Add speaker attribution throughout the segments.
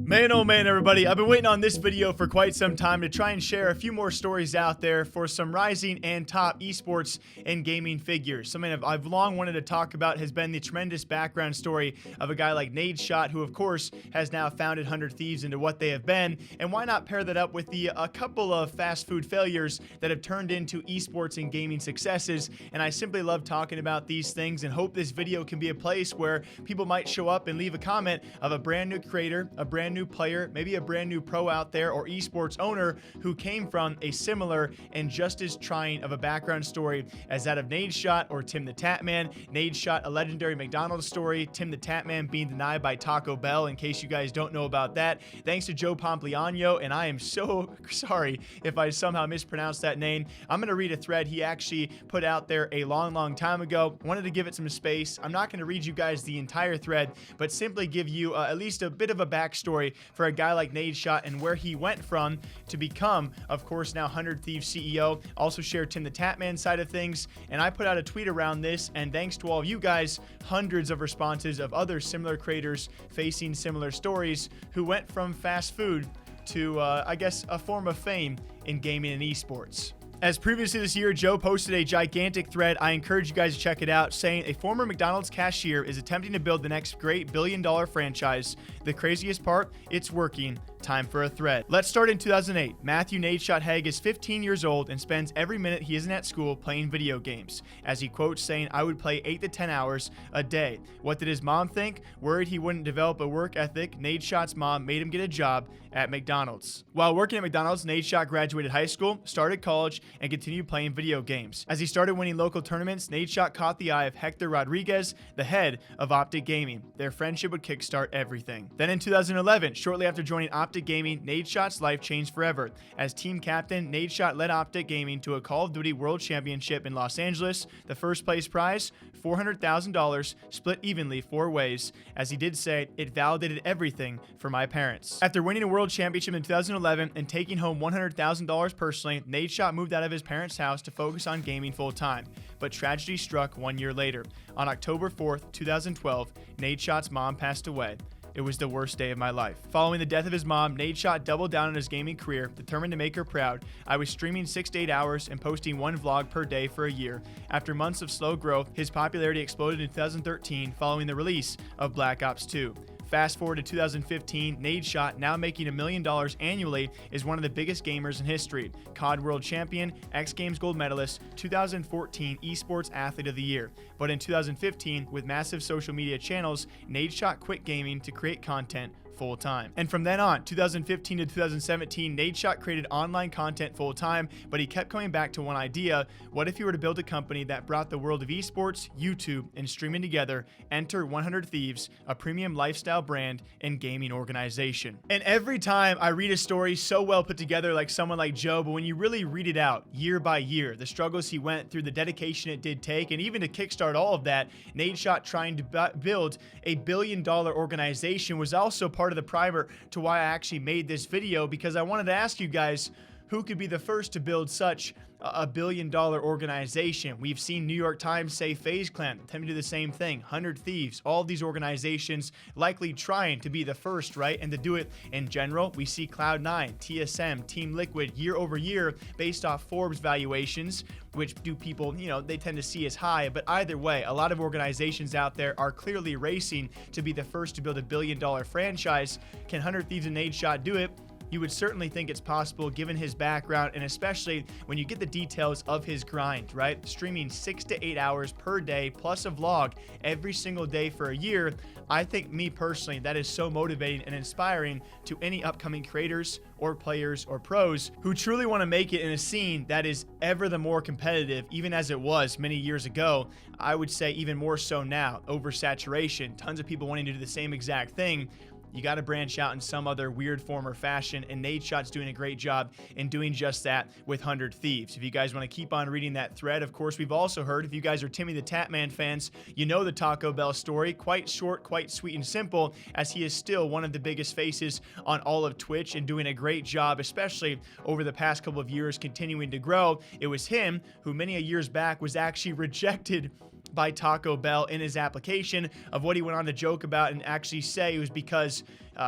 Speaker 1: Man, oh man, everybody, I've been waiting on this video for quite some time to try and share a few more stories out there for some rising and top esports and gaming figures. Something I've long wanted to talk about has been the tremendous background story of a guy like Nadeshot, who of course has now founded 100 Thieves into what they have been. And why not pair that up with a couple of fast food failures that have turned into esports and gaming successes. And I simply love talking about these things and hope this video can be a place where people might show up and leave a comment of a brand new creator, a brand new player, maybe a brand new pro out there or esports owner who came from a similar and just as trying of a background story as that of Nadeshot or Timthetatman. Nadeshot, a legendary McDonald's story, Timthetatman being denied by Taco Bell, in case you guys don't know about that. Thanks to Joe Pompliano, and I am so sorry if I somehow mispronounced that name. I'm going to read a thread he actually put out there a long time ago. Wanted to give it some space. I'm not going to read you guys the entire thread, but simply give you at least a bit of a backstory for a guy like Nadeshot and where he went from to become, of course, now 100 Thieves CEO. Also share Timthetatman side of things, and I put out a tweet around this, and thanks to all of you guys, hundreds of responses of other similar creators facing similar stories who went from fast food to, I guess, a form of fame in gaming and esports. As previously this year, Joe posted a gigantic thread. I encourage you guys to check it out, saying a former McDonald's cashier is attempting to build the next great billion-dollar franchise. The craziest part, it's working. Time for a thread. Let's start in 2008. Matthew Nadeshot Haig is 15 years old and spends every minute he isn't at school playing video games. As he quotes saying, "I would play 8 to 10 hours a day." What did his mom think? Worried he wouldn't develop a work ethic, Nadeshot's mom made him get a job at McDonald's. While working at McDonald's, Nadeshot graduated high school, started college, and continued playing video games. As he started winning local tournaments, Nadeshot caught the eye of Hector Rodriguez, the head of Optic Gaming. Their friendship would kickstart everything. Then in 2011, shortly after joining Optic Gaming, Nadeshot's life changed forever. As team captain, Nadeshot led Optic Gaming to a Call of Duty World Championship in Los Angeles. The first place prize, $400,000, split evenly 4 ways. As he did say, "It validated everything for my parents." After winning a World Championship in 2011 and taking home $100,000 personally, Nadeshot moved out of his parents' house to focus on gaming full-time. But tragedy struck 1 year later. On October 4th, 2012, Nadeshot's mom passed away. It was the worst day of my life. Following the death of his mom, Nadeshot doubled down on his gaming career, determined to make her proud. "I was streaming 6 to 8 hours and posting 1 vlog per day for a year. After months of slow growth, his popularity exploded in 2013 following the release of Black Ops 2. Fast forward to 2015, Nadeshot, now making $1 million annually, is one of the biggest gamers in history. COD World Champion, X Games Gold Medalist, 2014 Esports Athlete of the Year. But in 2015, with massive social media channels, Nadeshot quit gaming to create content full-time. And from then on, 2015 to 2017, Nadeshot created online content full-time, but he kept coming back to one idea: what if you were to build a company that brought the world of esports, YouTube, and streaming together? Enter 100 Thieves, a premium lifestyle brand and gaming organization. And every time I read a story so well put together like someone like Joe, but when you really read it out year by year, the struggles he went through, the dedication it did take, and even to kickstart all of that, Nadeshot trying to build a billion-dollar organization was also part of the primer to why I actually made this video, because I wanted to ask you guys, who could be the first to build such a billion-dollar organization? We've seen New York Times say FaZe Clan attempt to do the same thing, 100 Thieves, all of these organizations likely trying to be the first, right? And to do it in general, we see Cloud9, TSM, Team Liquid year over year based off Forbes valuations, which do people, they tend to see as high. But either way, a lot of organizations out there are clearly racing to be the first to build a billion-dollar franchise. Can 100 Thieves and Nadeshot do it? You would certainly think it's possible given his background, and especially when you get the details of his grind, right? Streaming 6 to 8 hours per day plus a vlog every single day for a year. I think, me personally, that is so motivating and inspiring to any upcoming creators or players or pros who truly want to make it in a scene that is ever the more competitive, even as it was many years ago. I would say even more so now. Oversaturation, tons of people wanting to do the same exact thing. You got to branch out in some other weird form or fashion, and Nadeshot's doing a great job in doing just that with 100 Thieves. If you guys want to keep on reading that thread, of course, we've also heard, if you guys are Timthetatman fans, you know the Taco Bell story. Quite short, quite sweet and simple, as he is still one of the biggest faces on all of Twitch and doing a great job, especially over the past couple of years, continuing to grow. It was him who many a years back was actually rejected by Taco Bell in his application. Of what he went on to joke about and actually say it was because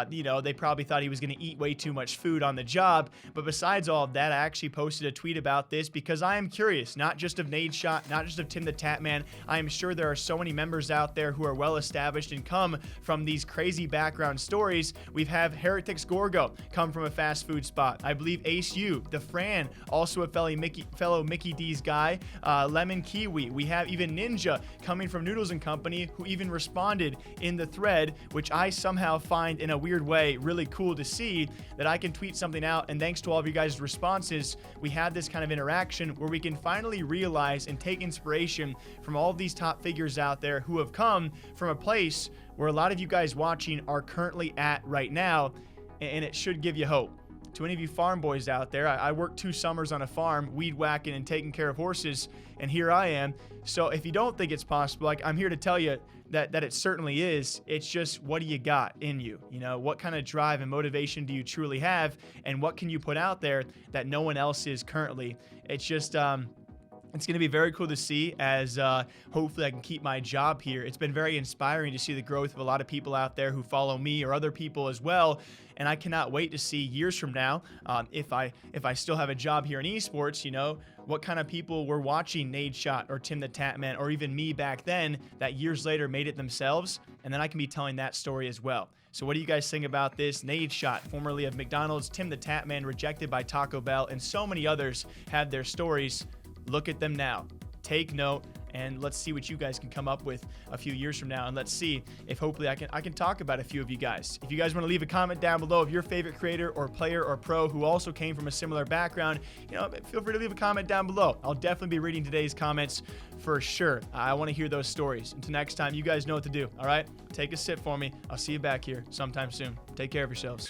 Speaker 1: they probably thought he was going to eat way too much food on the job. But besides all of that, I actually posted a tweet about this because I am curious, not just of Nadeshot, not just of Timthetatman. I am sure there are so many members out there who are well established and come from these crazy background stories. We've had Heretics Gorgo come from a fast food spot. I believe Ace U, the Fran, also a fellow Mickey D's guy, Lemon Kiwi. We have even Ninja coming from Noodles and Company, who even responded in the thread, which I somehow find in a weird way really cool to see, that I can tweet something out, and thanks to all of you guys' responses, we had this kind of interaction where we can finally realize and take inspiration from all of these top figures out there who have come from a place where a lot of you guys watching are currently at right now, and it should give you hope. To any of you farm boys out there, I worked 2 summers on a farm, weed whacking and taking care of horses, and here I am. So if you don't think it's possible, like, I'm here to tell you that it certainly is. It's just, what do you got in you? You know, what kind of drive and motivation do you truly have, and what can you put out there that no one else is currently? It's just it's going to be very cool to see as hopefully I can keep my job here. It's been very inspiring to see the growth of a lot of people out there who follow me or other people as well. And I cannot wait to see years from now, if I still have a job here in esports, you know, what kind of people were watching Nadeshot or Timthetatman or even me back then that years later made it themselves. And then I can be telling that story as well. So what do you guys think about this? Nadeshot, formerly of McDonald's, Timthetatman, rejected by Taco Bell, and so many others have their stories. Look at them now. Take note, and let's see what you guys can come up with a few years from now, and let's see if hopefully I can talk about a few of you guys. If you guys want to leave a comment down below of your favorite creator or player or pro who also came from a similar background, you know, feel free to leave a comment down below. I'll definitely be reading today's comments for sure. I want to hear those stories. Until next time, you guys know what to do. All right, take a sip for me. I'll see you back here sometime soon. Take care of yourselves.